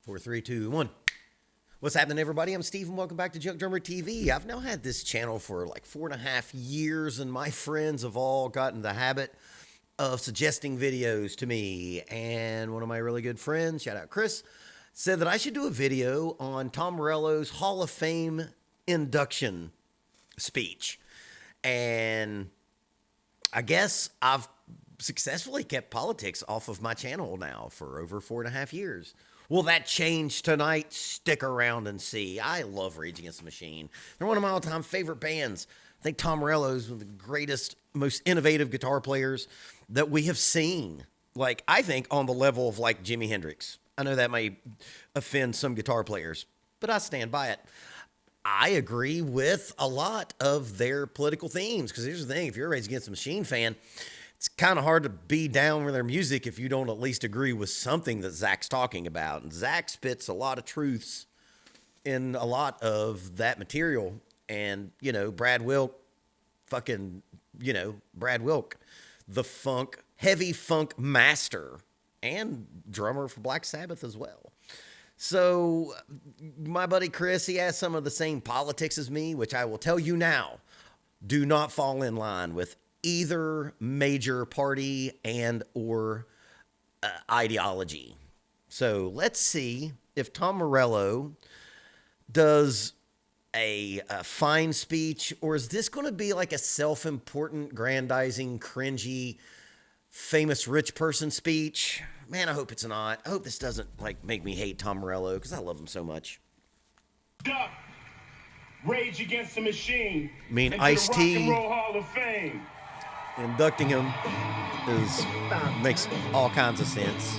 Four, three, two, one. What's happening, everybody? I'm Steve, and welcome back to Junk Drummer TV. I've now had this channel for like 4.5 years, and my friends have all gotten the habit of suggesting videos to me. And one of my really good friends, shout out Chris, said that I should do a video on Tom Morello's Hall of Fame induction speech. And I guess I've successfully kept politics off of my channel now for over 4.5 years. Will that change tonight? Stick around and see. I love Rage Against the Machine. They're one of my all-time favorite bands. I think Tom Morello is one of the greatest, most innovative guitar players that we have seen. Like, I think on the level of like Jimi Hendrix. I know that may offend some guitar players, but I stand by it. I agree with a lot of their political themes, because here's the thing, if you're a Rage Against the Machine fan, it's kind of hard to be down with their music if you don't at least agree with something that Zach's talking about. And Zach spits a lot of truths in a lot of that material. And, you know, Brad Wilk, Brad Wilk, the heavy funk master and drummer for Black Sabbath as well. So my buddy Chris, he has some of the same politics as me, which I will tell you now, do not fall in line with either major party and or ideology. So let's see if Tom Morello does a fine speech, or is this going to be like a self-important, grandizing, cringy, famous rich person speech? Man, I hope it's not. I hope this doesn't like make me hate Tom Morello, because I love him so much. Rage Against the Machine. I mean, Ice-T. Rock and Roll Hall of Fame. Inducting him makes all kinds of sense.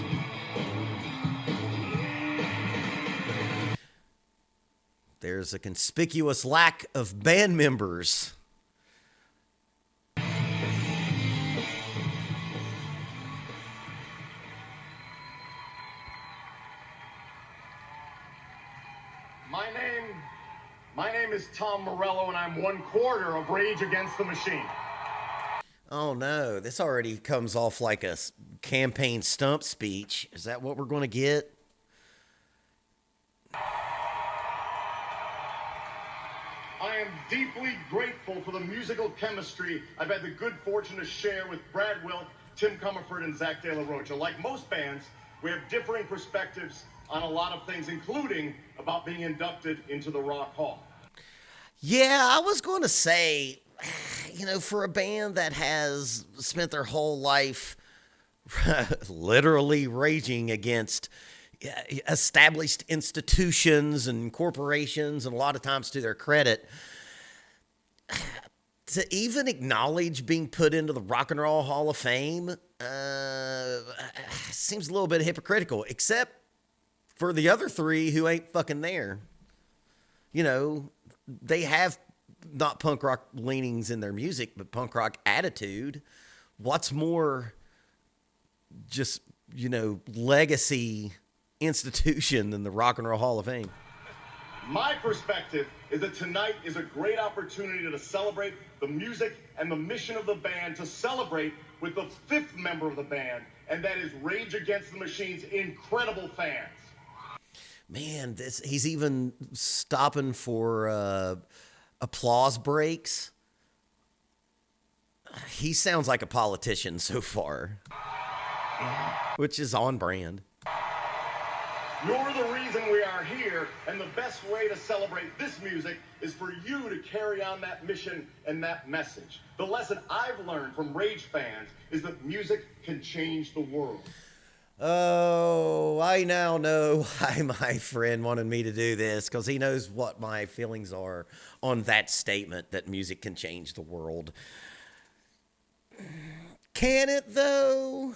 There's a conspicuous lack of band members. My name is Tom Morello, and I'm 1/4 of Rage Against the Machine. Oh no, this already comes off like a campaign stump speech. Is that what we're going to get? I am deeply grateful for the musical chemistry I've had the good fortune to share with Brad Wilk, Tim Comerford, and Zach De La Rocha. Like most bands, we have differing perspectives on a lot of things, including about being inducted into the Rock Hall. Yeah, I was going to say, you know, for a band that has spent their whole life literally raging against established institutions and corporations, and a lot of times to their credit, to even acknowledge being put into the Rock and Roll Hall of Fame seems a little bit hypocritical, except for the other three who ain't fucking there. You know, they have not punk rock leanings in their music, but punk rock attitude. What's more just, you know, legacy institution than the Rock and Roll Hall of Fame? My perspective is that tonight is a great opportunity to celebrate the music and the mission of the band, to celebrate with the fifth member of the band, and that is Rage Against the Machine's incredible fans. Man, he's even stopping for applause breaks. He sounds like a politician so far, which is on brand. You're the reason we are here, and the best way to celebrate this music is for you to carry on that mission and that message. The lesson I've learned from Rage fans is that music can change the world. Oh, I now know why my friend wanted me to do this, because he knows what my feelings are on that statement that music can change the world. Can it, though?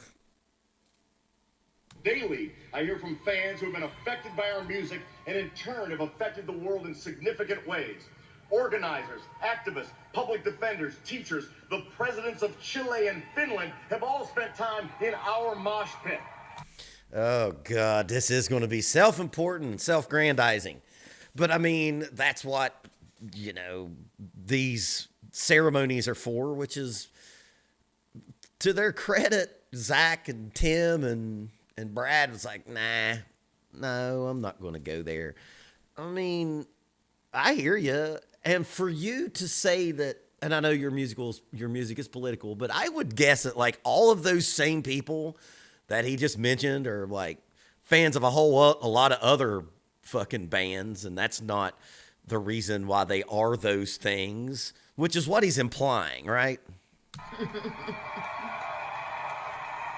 Daily, I hear from fans who have been affected by our music and in turn have affected the world in significant ways. Organizers, activists, public defenders, teachers, the presidents of Chile and Finland have all spent time in our mosh pit. Oh, God, this is going to be self-important, self-grandizing. But, I mean, that's what, you know, these ceremonies are for, which is, to their credit, Zach and Tim and Brad was like, nah, No, I'm not going to go there. I mean, I hear you. And for you to say that, and I know your music is political, but I would guess that like all of those same people that he just mentioned are like fans of a lot of other fucking bands, and that's not the reason why they are those things, which is what he's implying, right?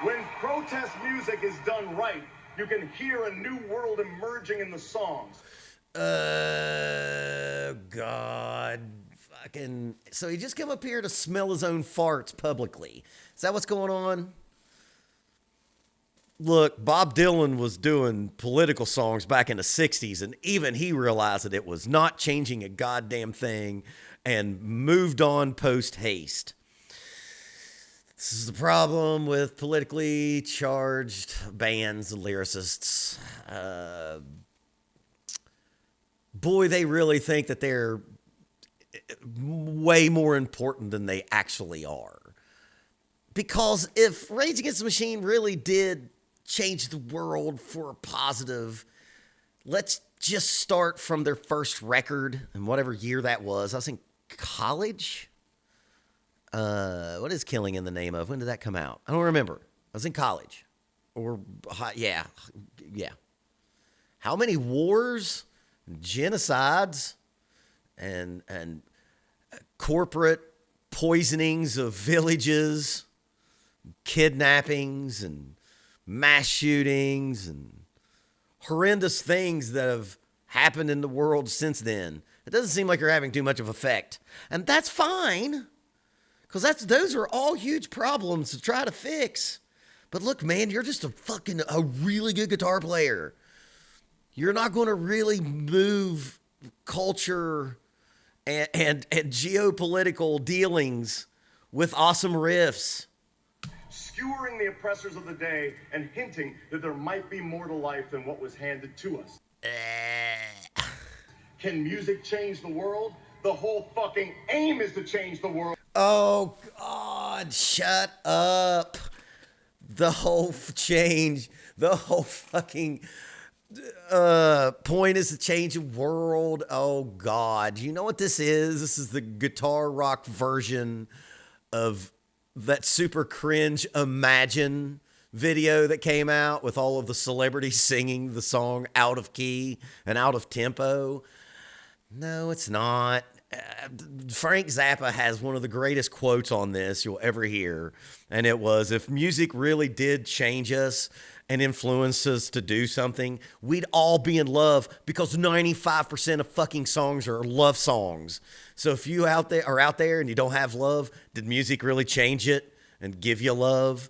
When protest music is done right, you can hear a new world emerging in the songs. God. Fucking. So he just come up here to smell his own farts publicly. Is that what's going on? Look, Bob Dylan was doing political songs back in the 60s, and even he realized that it was not changing a goddamn thing and moved on post haste. This is the problem with politically charged bands and lyricists. Boy, they really think that they're way more important than they actually are. Because if Rage Against the Machine really did change the world for a positive, let's just start from their first record and whatever year that was. I was in college. What is Killing in the Name of? When did that come out? I don't remember. I was in college. Yeah. How many wars, genocides, and corporate poisonings of villages, kidnappings, and mass shootings, and horrendous things that have happened in the world since then. It doesn't seem like you're having too much of effect. And that's fine, because those are all huge problems to try to fix. But look, man, you're just a really good guitar player. You're not going to really move culture and geopolitical dealings with awesome riffs. Skewering the oppressors of the day and hinting that there might be more to life than what was handed to us. Can music change the world? The whole fucking aim is to change the world. Oh, God, shut up. The whole fucking point is to change the world. Oh, God. You know what this is? This is the guitar rock version of that super cringe Imagine video that came out with all of the celebrities singing the song out of key and out of tempo. No, it's not. Frank Zappa has one of the greatest quotes on this you'll ever hear. And it was, if music really did change us and influence us to do something, we'd all be in love, because 95% of fucking songs are love songs. So if you are out there and you don't have love, did music really change it and give you love?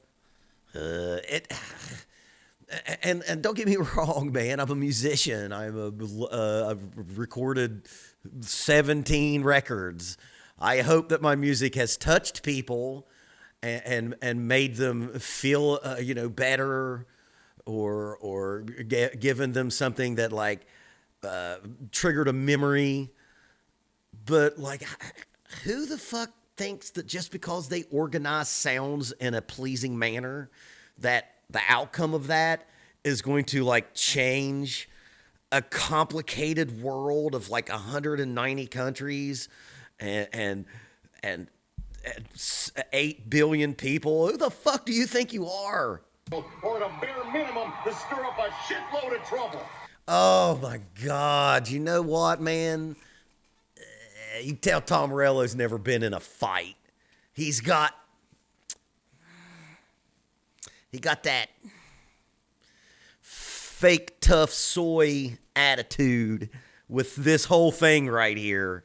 And don't get me wrong, man. I'm a musician. I've recorded 17 records. I hope that my music has touched people and made them feel better, or given them something that like triggered a memory. But like, who the fuck thinks that just because they organize sounds in a pleasing manner, that the outcome of that is going to like change a complicated world of like 190 countries and 8 billion people? Who the fuck do you think you are? Or at a bare minimum, to stir up a shitload of trouble. Oh my God. You know what, man? You tell Tom Morello's never been in a fight. He got that fake tough soy attitude with this whole thing right here.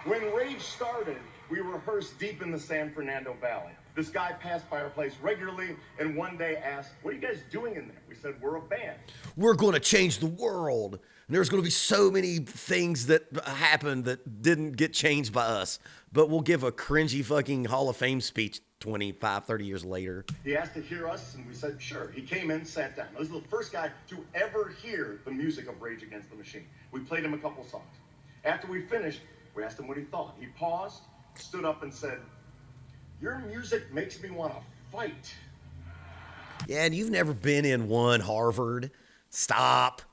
When Rage started, we rehearsed deep in the San Fernando Valley. This guy passed by our place regularly and one day asked, "What are you guys doing in there?" We said, "We're a band. We're going to change the world. And there's going to be so many things that happen that didn't get changed by us. But we'll give a cringy fucking Hall of Fame speech 25, 30 years later." He asked to hear us, and we said, sure. He came in, sat down. This is the first guy to ever hear the music of Rage Against the Machine. We played him a couple songs. After we finished, we asked him what he thought. He paused, stood up, and said, Your music makes me want to fight. Yeah, and you've never been in one, Harvard. Stop.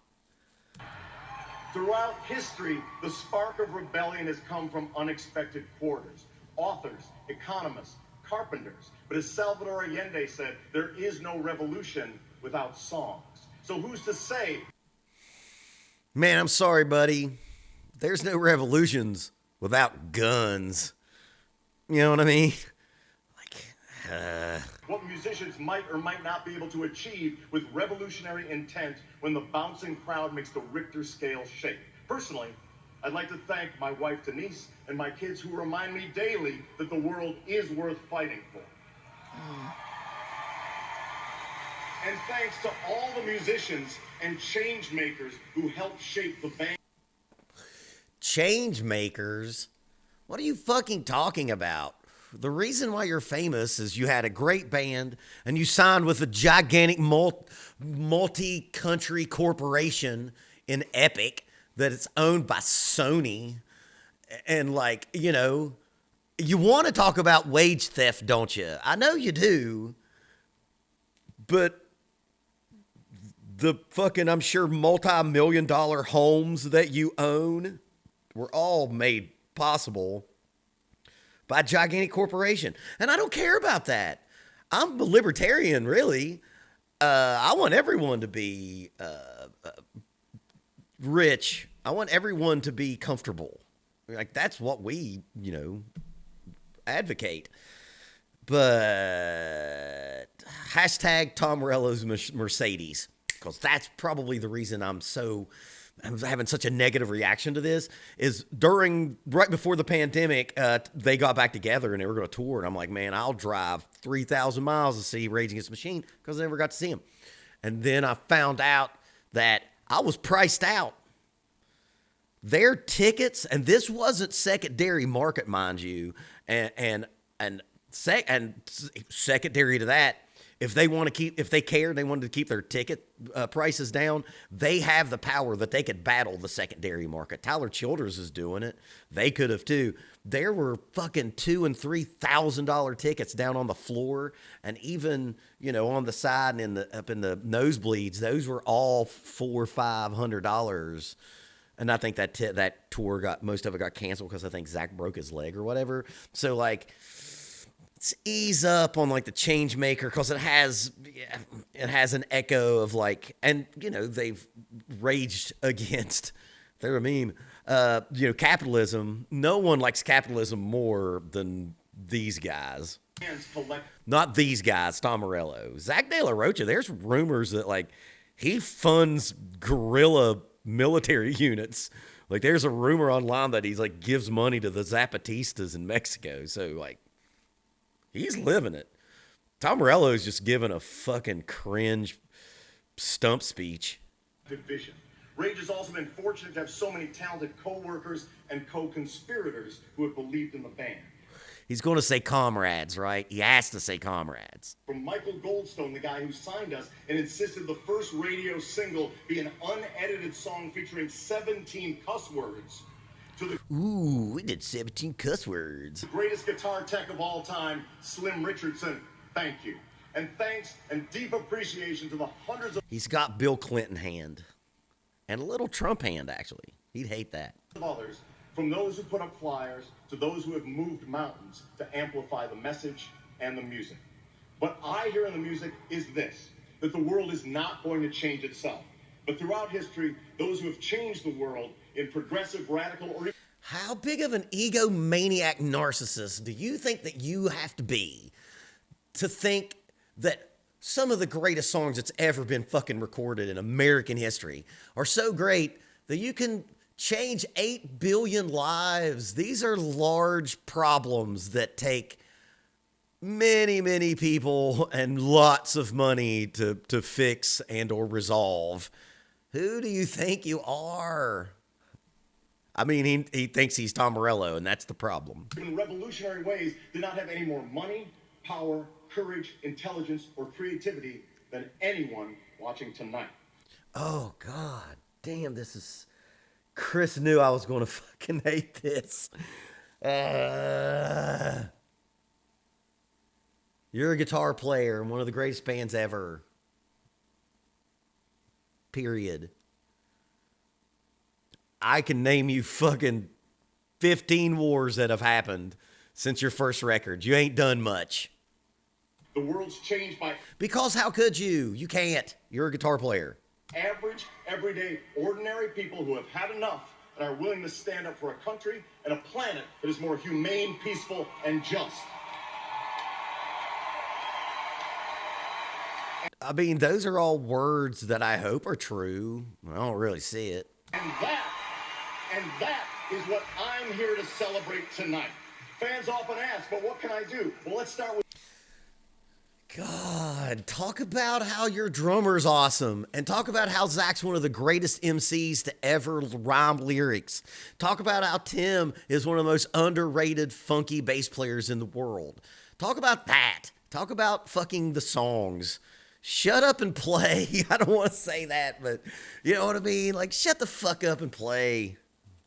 Throughout history, the spark of rebellion has come from unexpected quarters. Authors, economists, carpenters. But as Salvador Allende said, there is no revolution without songs. So who's to say? Man, I'm sorry, buddy. There's no revolutions without guns. You know what I mean? What musicians might or might not be able to achieve with revolutionary intent when the bouncing crowd makes the Richter scale shake. Personally, I'd like to thank my wife Denise and my kids who remind me daily that the world is worth fighting for. And thanks to all the musicians and change makers who helped shape the band. Change makers? What are you fucking talking about? The reason why you're famous is you had a great band and you signed with a gigantic multi-country corporation in Epic that it's owned by Sony. And like, you know, you want to talk about wage theft, don't you? I know you do. But the fucking, I'm sure, multi-million-dollar homes that you own were all made possible by a gigantic corporation. And I don't care about that. I'm a libertarian, really. I want everyone to be rich. I want everyone to be comfortable. Like, that's what we, you know, advocate. But hashtag Tom Morello's Mercedes, because that's probably the reason I'm having such a negative reaction to this, is right before the pandemic, they got back together and they were going to tour. And I'm like, man, I'll drive 3,000 miles to see Rage Against the Machine, because I never got to see him. And then I found out that I was priced out. Their tickets, and this wasn't secondary market, mind you, and secondary to that, if they wanted to keep their ticket prices down, they have the power that they could battle the secondary market. Tyler Childers is doing it. They could have too. There were fucking $2,000 and $3,000 tickets down on the floor, and even, you know, on the side and up in the nosebleeds, those were all $400-$500. And I think that tour most of it got canceled because I think Zach broke his leg or whatever. So like, let's ease up on like the change maker, because it has an echo of like, and you know, they've raged against, they're a meme, you know, capitalism. No one likes capitalism more than these guys. Not these guys, Tom Morello. Zach De La Rocha, there's rumors that like he funds guerrilla military units. Like, there's a rumor online that he's like gives money to the Zapatistas in Mexico. So like, he's living it. Tom Morello is just giving a fucking cringe stump speech. Division. Rage has also been fortunate to have so many talented co-workers and co-conspirators who have believed in the band. He's going to say comrades, right? He has to say comrades. From Michael Goldstone, the guy who signed us and insisted the first radio single be an unedited song featuring 17 cuss words, to the we did 17 cuss words. greatest guitar tech of all time, Slim Richardson, thank you. And thanks and deep appreciation to the hundreds of He's got Bill Clinton hand. And a little Trump hand, actually. He'd hate that. others, from those who put up flyers to those who have moved mountains to amplify the message and the music. What I hear in the music is this, that the world is not going to change itself. But throughout history, those who have changed the world in progressive, radical, or even How big of an egomaniac narcissist do you think that you have to be to think that some of the greatest songs that's ever been fucking recorded in American history are so great that you can change 8 billion lives? These are large problems that take many, many people and lots of money to fix and or resolve. Who do you think you are? I mean, he thinks he's Tom Morello, and that's the problem. in revolutionary ways did not have any more money, power, courage, intelligence, or creativity than anyone watching tonight. Oh, God damn, this is... Chris knew I was going to fucking hate this. You're a guitar player in one of the greatest bands ever. Period. I can name you fucking 15 wars that have happened since your first record. You ain't done much. The world's changed by Because how could you? You can't. You're a guitar player. average, everyday, ordinary people who have had enough and are willing to stand up for a country and a planet that is more humane, peaceful, and just. I mean, those are all words that I hope are true. I don't really see it. And that is what I'm here to celebrate tonight. Fans often ask, but what can I do? Well, let's start with God, talk about how your drummer's awesome. And talk about how Zach's one of the greatest MCs to ever rhyme lyrics. Talk about how Tim is one of the most underrated funky bass players in the world. Talk about that. Talk about fucking the songs. Shut up and play. I don't want to say that, but you know what I mean? Like, shut the fuck up and play.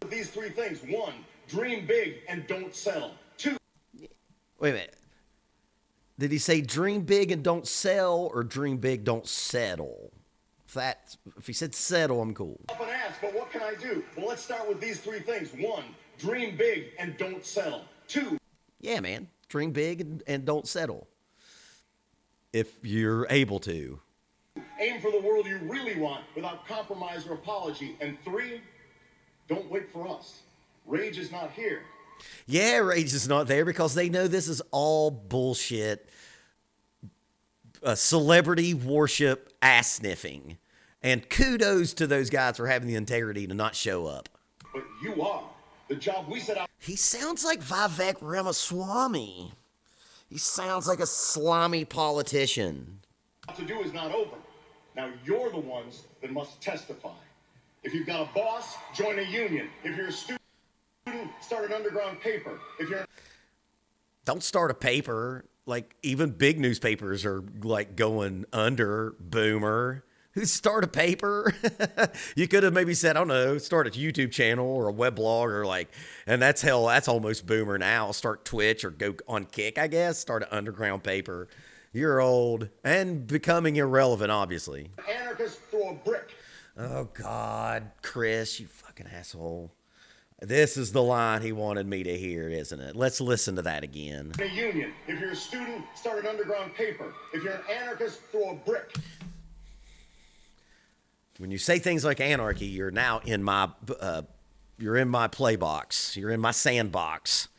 these three things. One, dream big and don't settle. Two, Wait a minute. Did he say dream big and don't sell, or dream big, don't settle? If he said settle, I'm cool. often ask, but what can I do? Well, let's start with these three things. One, dream big and don't settle. Two, Yeah, man. Dream big and don't settle. If you're able to. aim for the world you really want without compromise or apology. And three, don't wait for us. Rage is not here. Yeah, Rage is not there because they know this is all bullshit. Celebrity worship, ass sniffing. And kudos to those guys for having the integrity to not show up. But you are. The job we set out He sounds like Vivek Ramaswamy. He sounds like a slimy politician. to do is not over. Now you're the ones that must testify. If you've got a boss, join a union. If you're a student, start an underground paper. If you're Don't start a paper. Like, even big newspapers are like going under, boomer. Who start a paper? You could have maybe said, I don't know, start a YouTube channel or a web blog or like, and that's almost boomer now. Start Twitch or go on Kick, I guess. Start an underground paper. You're old and becoming irrelevant, obviously. anarchists, throw a brick. Oh, God, Chris, you fucking asshole. This is the line he wanted me to hear, isn't it? Let's listen to that again. A union. If you're a student, start an underground paper. If you're an anarchist, throw a brick. When you say things like anarchy, you're now in my play box. You're in my sandbox.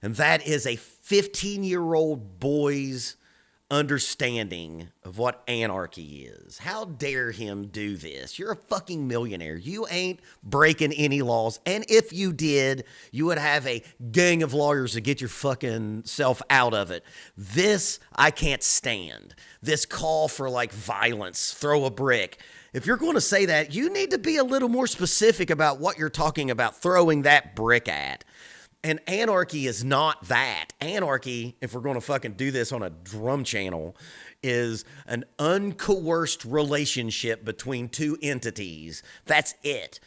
And that is a 15-year-old boy's understanding of what anarchy is. How dare him do this? You're a fucking millionaire. You ain't breaking any laws. And if you did, you would have a gang of lawyers to get your fucking self out of it. This I can't stand. This call for like violence, throw a brick. If you're going to say that, you need to be a little more specific about what you're talking about throwing that brick at. And anarchy is not that. Anarchy, if we're going to fucking do this on a drum channel, is an uncoerced relationship between two entities. That's it.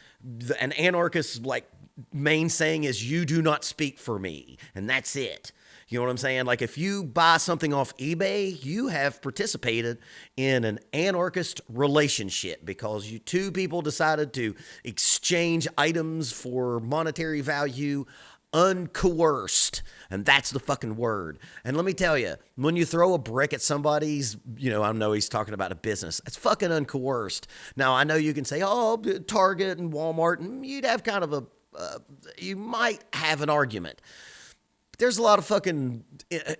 An anarchist's like main saying is, you do not speak for me. And that's it. You know what I'm saying? Like, if you buy something off eBay, you have participated in an anarchist relationship because you two people decided to exchange items for monetary value uncoerced. And that's the fucking word. And let me tell you, when you throw a brick at somebody's, I know he's talking about a business. It's fucking uncoerced. Now, I know you can say, oh, Target and Walmart, and you'd have kind of you might have an argument. There's a lot of fucking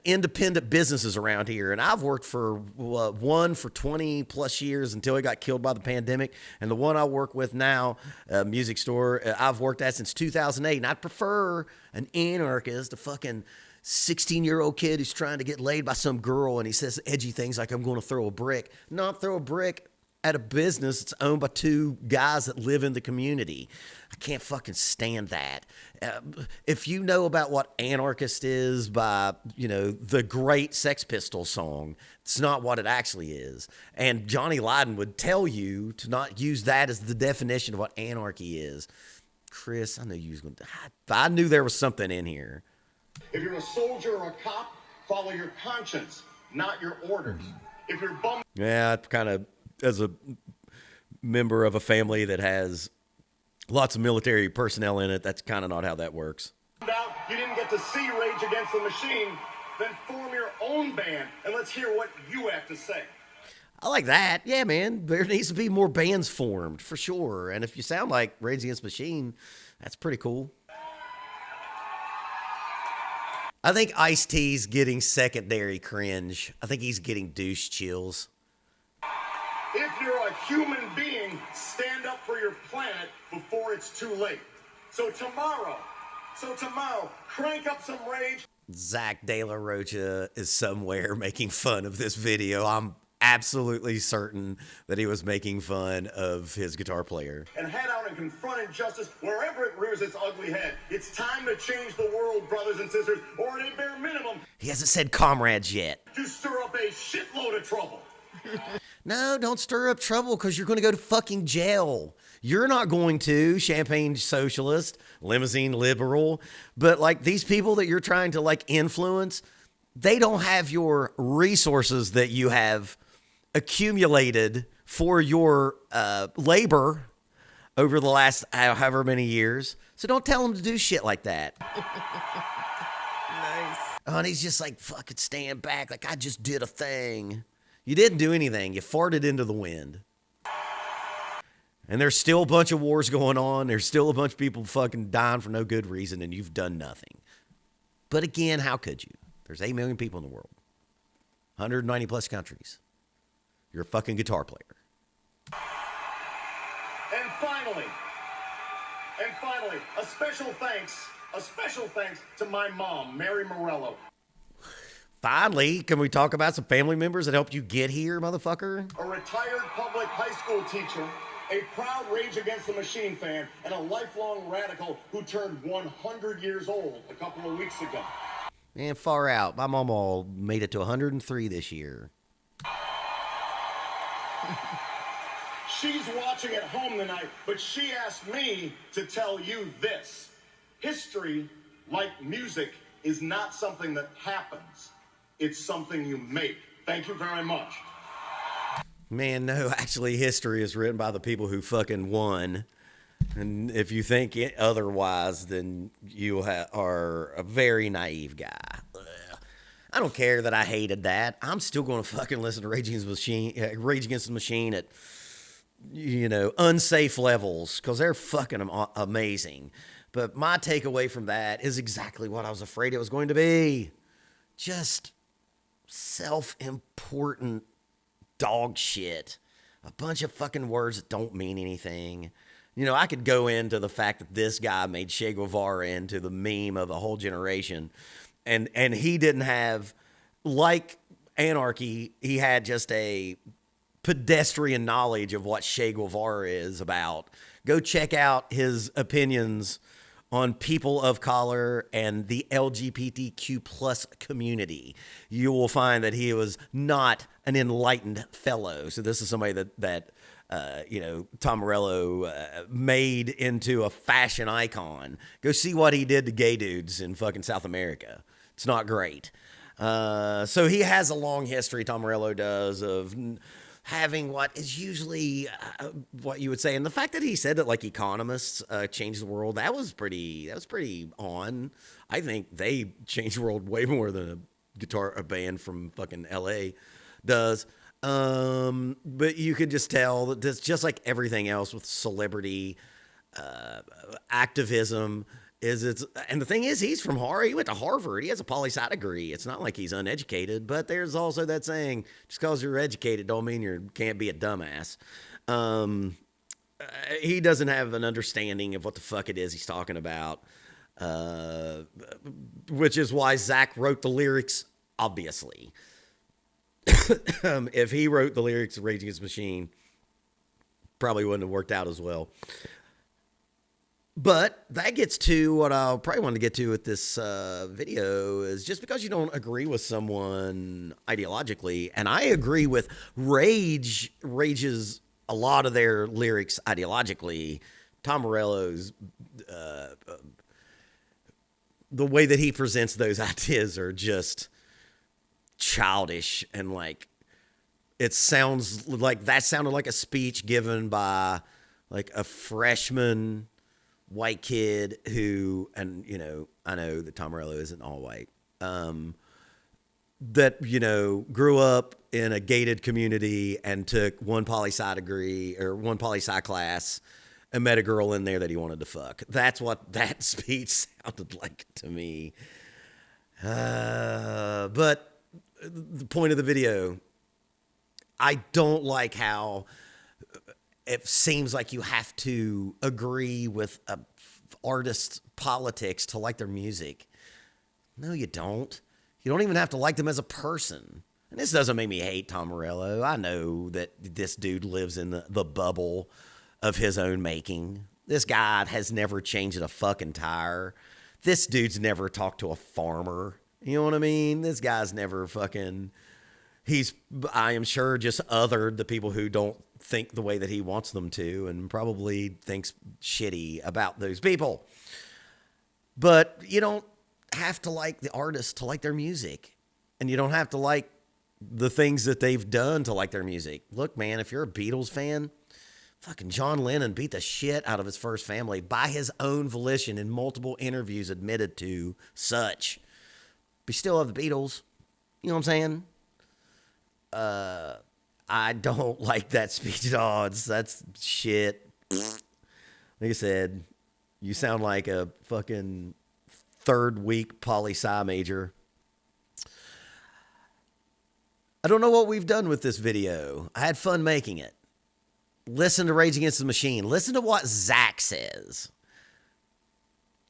independent businesses around here, and I've worked for one for 20 plus years until it got killed by the pandemic, and the one I work with now, a music store, I've worked at since 2008, and I'd prefer an anarchist, a fucking 16-year-old kid who's trying to get laid by some girl, and he says edgy things like, I'm going to throw a brick. Not throw a brick at a business that's owned by two guys that live in the community. I can't fucking stand that. If you know about what anarchist is by, the great Sex Pistols song, it's not what it actually is. And Johnny Lydon would tell you to not use that as the definition of what anarchy is. Chris, I knew you was going to... I knew there was something in here. If you're a soldier or a cop, follow your conscience, not your orders. If you're bummed Yeah, kind of as a member of a family that has lots of military personnel in it, that's kind of not how that works. out you didn't get to see Rage Against the Machine, then form your own band and let's hear what you have to say. I like that. Yeah, man. There needs to be more bands formed, for sure. And if you sound like Rage Against the Machine, that's pretty cool. I think Ice-T's getting secondary cringe. I think he's getting douche chills. If you're a human being, stand up for your planet before it's too late. So tomorrow, crank up some rage. Zach De La Rocha is somewhere making fun of this video. I'm absolutely certain that he was making fun of his guitar player. And head out and confront injustice wherever it rears its ugly head. It's time to change the world, brothers and sisters, or at a bare minimum, He hasn't said comrades yet. to stir up a shitload of trouble. No, don't stir up trouble because you're going to go to fucking jail. You're not going to, Champagne Socialist, Limousine Liberal. But like these people that you're trying to like influence, they don't have your resources that you have accumulated for your labor over the last however many years. So don't tell them to do shit like that. Nice. Oh, and he's just like, fucking stand back. Like, I just did a thing. You didn't do anything. You farted into the wind. And there's still a bunch of wars going on. There's still a bunch of people fucking dying for no good reason, and you've done nothing. But again, how could you? There's 8 million people in the world. 190 plus countries. You're a fucking guitar player. And finally, a special thanks to my mom, Mary Morello. Finally, can we talk about some family members that helped you get here, motherfucker? A retired public high school teacher, a proud Rage Against the Machine fan, and a lifelong radical who turned 100 years old a couple of weeks ago. Man, far out. My mom all made it to 103 this year. She's watching at home tonight, but she asked me to tell you this. History, like music, is not something that happens. It's something you make. Thank you very much. Man, no, actually, history is written by the people who fucking won. And if you think otherwise, then you are a very naive guy. Ugh. I don't care that I hated that. I'm still going to fucking listen to Rage Against the Machine at, you know, unsafe levels because they're fucking amazing. But my takeaway from that is exactly what I was afraid it was going to be. Just self-important dog shit. A bunch of fucking words that don't mean anything. You know, I could go into the fact that this guy made Che Guevara into the meme of a whole generation. And he didn't have, like anarchy, he had just a pedestrian knowledge of what Che Guevara is about. Go check out his opinions on people of color and the LGBTQ plus community. You will find that he was not an enlightened fellow. So this is somebody that you know, Tom Morello made into a fashion icon. Go see what he did to gay dudes in fucking South America. It's not great. So he has a long history, Tom Morello does, of having what is usually what you would say. And the fact that he said that like economists change the world, that was pretty on. I think they changed the world way more than a band from fucking LA does. But you could just tell that it's just like everything else with celebrity activism. And the thing is, he's from Harvard. He went to Harvard. He has a poli-sci degree. It's not like he's uneducated, but there's also that saying, just because you're educated don't mean you can't be a dumbass. He doesn't have an understanding of what the fuck it is he's talking about, which is why Zach wrote the lyrics, obviously. If he wrote the lyrics of Rage Against the Machine, probably wouldn't have worked out as well. But that gets to what I probably want to get to with this video is just because you don't agree with someone ideologically, and I agree with Rage's a lot of their lyrics ideologically. Tom Morello's the way that he presents those ideas are just childish and like it sounds like that sounded like a speech given by like a freshman white kid who, and you know, I know that Tom Morello isn't all white, that, you know, grew up in a gated community and took one poli-sci degree or one poli-sci class and met a girl in there that he wanted to fuck. That's what that speech sounded like to me. But the point of the video, I don't like how it seems like you have to agree with a artist's politics to like their music. No, you don't. You don't even have to like them as a person. And this doesn't make me hate Tom Morello. I know that this dude lives in the bubble of his own making. This guy has never changed a fucking tire. This dude's never talked to a farmer. You know what I mean? This guy's never fucking... He's, I am sure, just othered the people who don't think the way that he wants them to and probably thinks shitty about those people. But you don't have to like the artist to like their music. And you don't have to like the things that they've done to like their music. Look, man, if you're a Beatles fan, fucking John Lennon beat the shit out of his first family by his own volition in multiple interviews admitted to such. But you still have the Beatles. You know what I'm saying? I don't like that speech at all. That's shit. Like I said, you sound like a fucking third week poli-sci major. I don't know what we've done with this video. I had fun making it. Listen to Rage Against the Machine. Listen to what Zach says.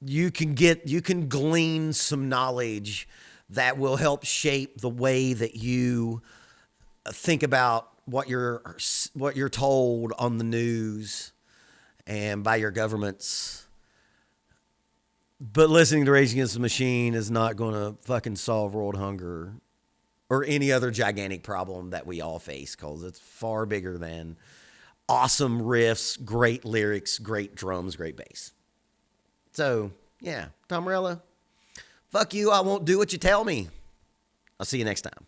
You can glean some knowledge that will help shape the way that you think about what you're told on the news and by your governments. But listening to Rage Against the Machine is not going to fucking solve world hunger or any other gigantic problem that we all face, because it's far bigger than awesome riffs, great lyrics, great drums, great bass. So, yeah, Tom Morello, fuck you. I won't do what you tell me. I'll see you next time.